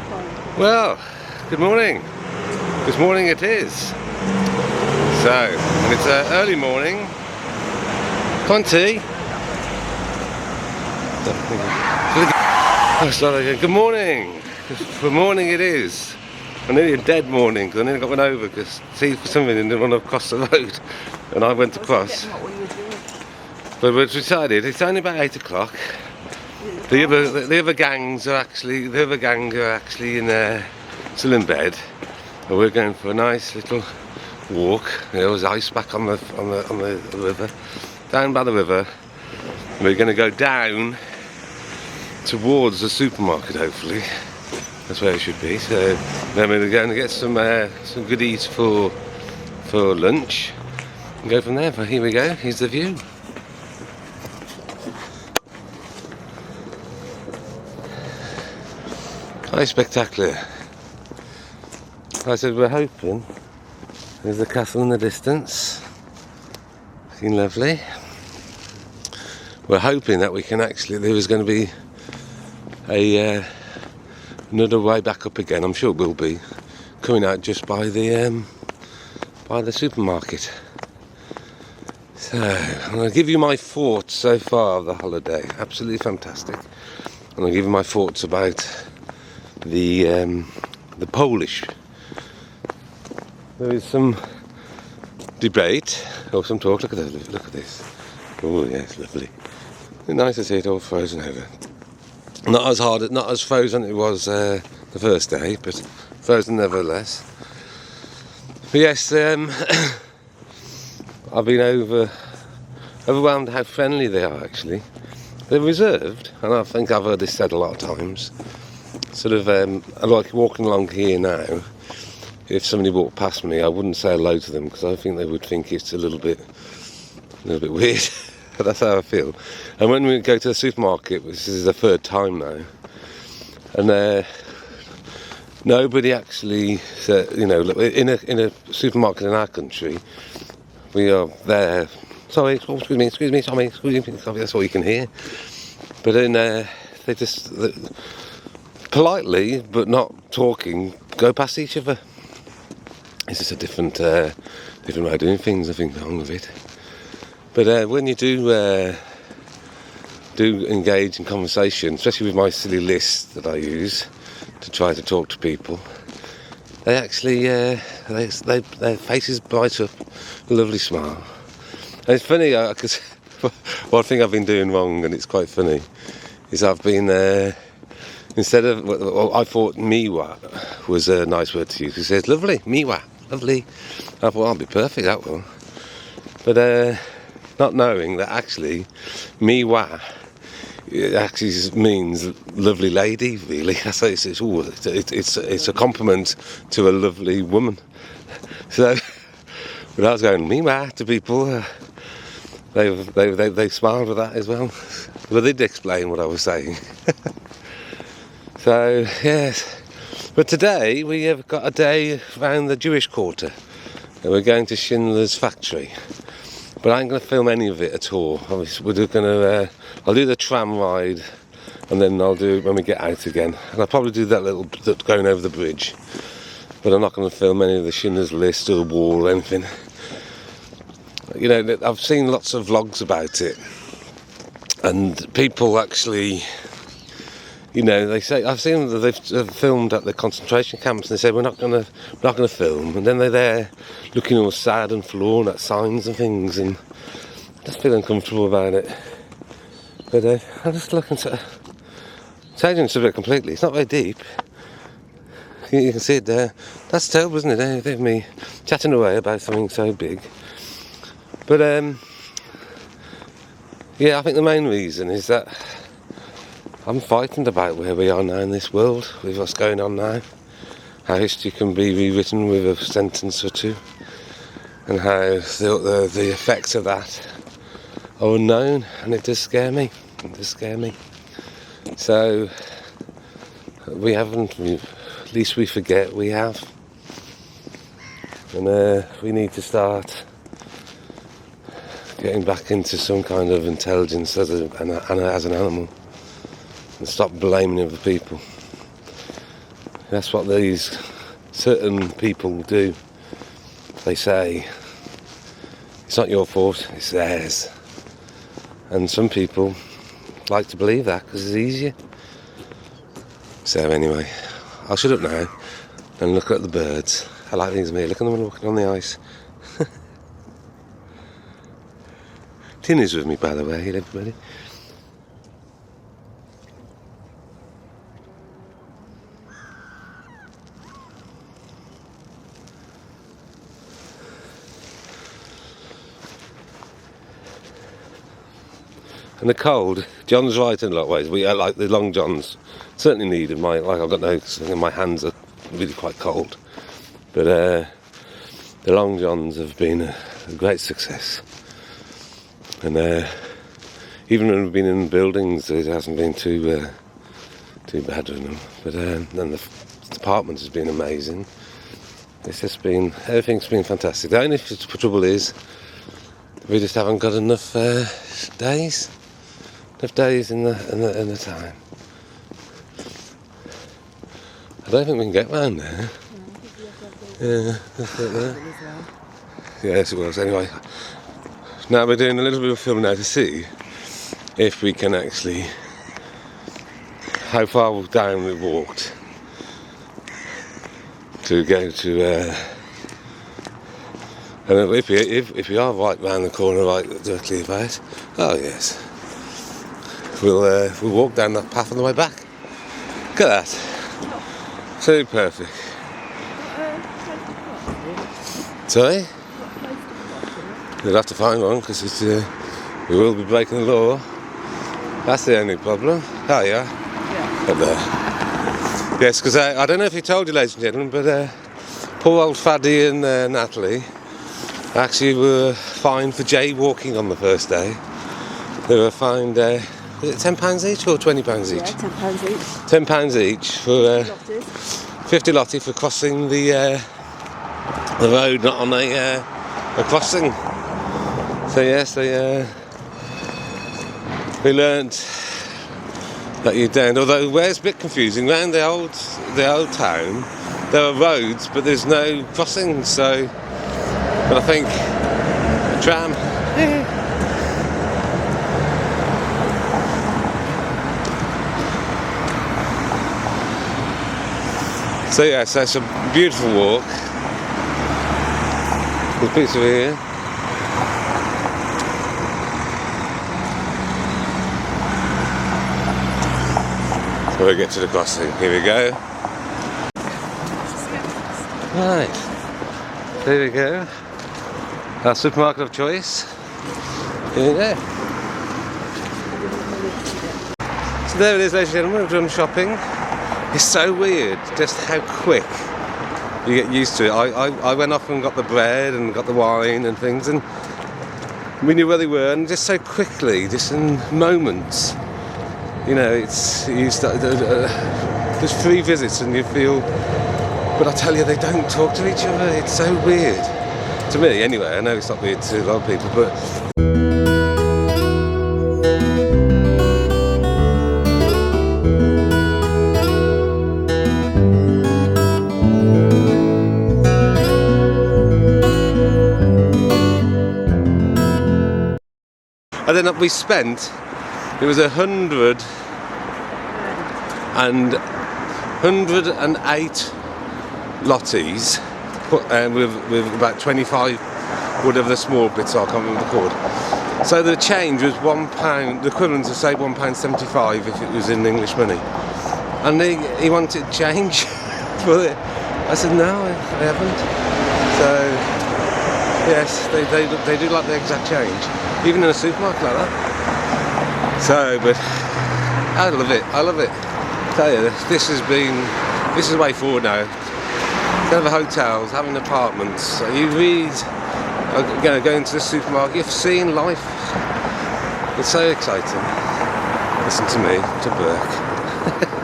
Well, good morning. This morning it is. So, and it's early morning. Conti. Oh, sorry. Good morning. Good morning it is. I nearly a dead morning because I nearly got one over because see for some reason I didn't want to cross the road, and I went across. But we've decided it's only about 8 o'clock. The other gang are actually in still in bed, and we're going for a nice little walk. There was ice back on the river, down by the river. We're going to go down towards the supermarket. Hopefully, that's where it should be. So then we're going to get some goodies for lunch and go from there. But here we go. Here's the view. Quite spectacular. I said we're hoping. There's the castle in the distance. Looking lovely. We're hoping that we can actually. There is going to be another way back up again. I'm sure it will be coming out just by the supermarket. So I'm going to give you my thoughts so far of the holiday. Absolutely fantastic. I'm going to give you my thoughts about the Polish. There is some debate or some talk. Look at this. Oh yes, lovely. It's nice to see it all frozen over. Not as frozen as it was the first day, but frozen nevertheless. But yes, I've been overwhelmed how friendly they are. Actually, they're reserved, and I think I've heard this said a lot of times. Sort of, like walking along here now, if somebody walked past me, I wouldn't say hello to them because I think they would think it's a little bit weird. That's how I feel. And when we go to the supermarket, which is the third time now, and nobody actually said, in a supermarket in our country, we are there. Sorry, excuse me, sorry, that's all you can hear. But in they just. Politely, but not talking, go past each other. It's just a different way of doing things, I think, along with it. But when you do engage in conversation, especially with my silly list that I use to try to talk to people, they actually, their faces bright up, a lovely smile. And it's funny, because one thing I've been doing wrong, and it's quite funny, is I've been... Instead of, well, I thought miła was a nice word to use. He says, lovely, miła, lovely. I thought, I'll be perfect, that will. But not knowing that actually, miła, it actually means lovely lady, really. It's a compliment to a lovely woman. So, when I was going miła to people, they smiled with that as well. But they did explain what I was saying. So, yes, but today we have got a day around the Jewish quarter and we're going to Schindler's factory, but I ain't going to film any of it at all. I'll do the tram ride and then I'll do it when we get out again, and I'll probably do that going over the bridge, but I'm not going to film any of the Schindler's List or the wall or anything. I've seen lots of vlogs about it and people actually... they say, I've seen that they've filmed at the concentration camps and they say we're not going to film, and then they're there looking all sad and forlorn at signs and things, and I just feel uncomfortable about it. But I'm just looking to changing the subject completely. It's not very deep. You can see it there. That's terrible, isn't it? They've me chatting away about something so big. But I think the main reason is that I'm frightened about where we are now in this world, with what's going on now, how history can be rewritten with a sentence or two, and how the effects of that are unknown, and it does scare me. So we haven't, at least we forget we have, and we need to start getting back into some kind of intelligence as an animal. And stop blaming other people. That's what these certain people do. They say, it's not your fault, it's theirs. And some people like to believe that because it's easier. So anyway, I'll shut up now and look at the birds. I like these here, look at them walking on the ice. Tin is with me, by the way, everybody. And the cold, John's right in a lot of ways. We like the long johns, certainly needed. I've got no, my hands are really quite cold. But the long johns have been a great success. And even when we've been in buildings, it hasn't been too bad with them. But then the department has been amazing. It's just been, everything's been fantastic. The only trouble is, we just haven't got enough days. Enough days in the time. I don't think we can get round there. Yeah, that's it there. Yes, it was. Anyway, now we're doing a little bit of film now to see if we can actually, how far down we walked to go to. And if we are right round the corner, right directly about, oh yes. We'll walk down that path on the way back. Look at that. So perfect. Sorry? We'll have to find one because we will be breaking the law. That's the only problem. Oh yeah. Up there. Yes, because I don't know if he told you, ladies and gentlemen, but poor old Faddy and Natalie actually were fined for jaywalking on the first day. They were fined. Is it £10 each or £20 each? Yeah, £10 each. £10 each for 50 lottie for crossing the road, not on a crossing. So yes, we learnt that you don't. Although where's a bit confusing, around the old town, there are roads, but there's no crossings. So, but I think a tram. So yes, that's a beautiful walk. There's a picture here. So we get to the crossing. Here we go. Right. There we go. Our supermarket of choice. Here we go. So there it is, ladies and gentlemen. We've done shopping. It's so weird just how quick you get used to it. I went off and got the bread and got the wine and things, and we knew where they were, and just so quickly, just in moments, you know, you start, there's 3 visits and you feel, but I tell you, they don't talk to each other. It's so weird to me anyway. I know it's not weird to a lot of people, but and then we spent, it was 108 lotties, with about 25, whatever the small bits are, I can't remember the code. So the change was £1, the equivalent of say £1.75 if it was in English money. And he wanted change for it. I said no, I haven't. So yes, they do like the exact change. Even in a supermarket like that. So, but I love it. I tell you, this is the way forward now. Instead of hotels, having apartments, you read, going to the supermarket, you're seeing life. It's so exciting. Listen to me, to Burke.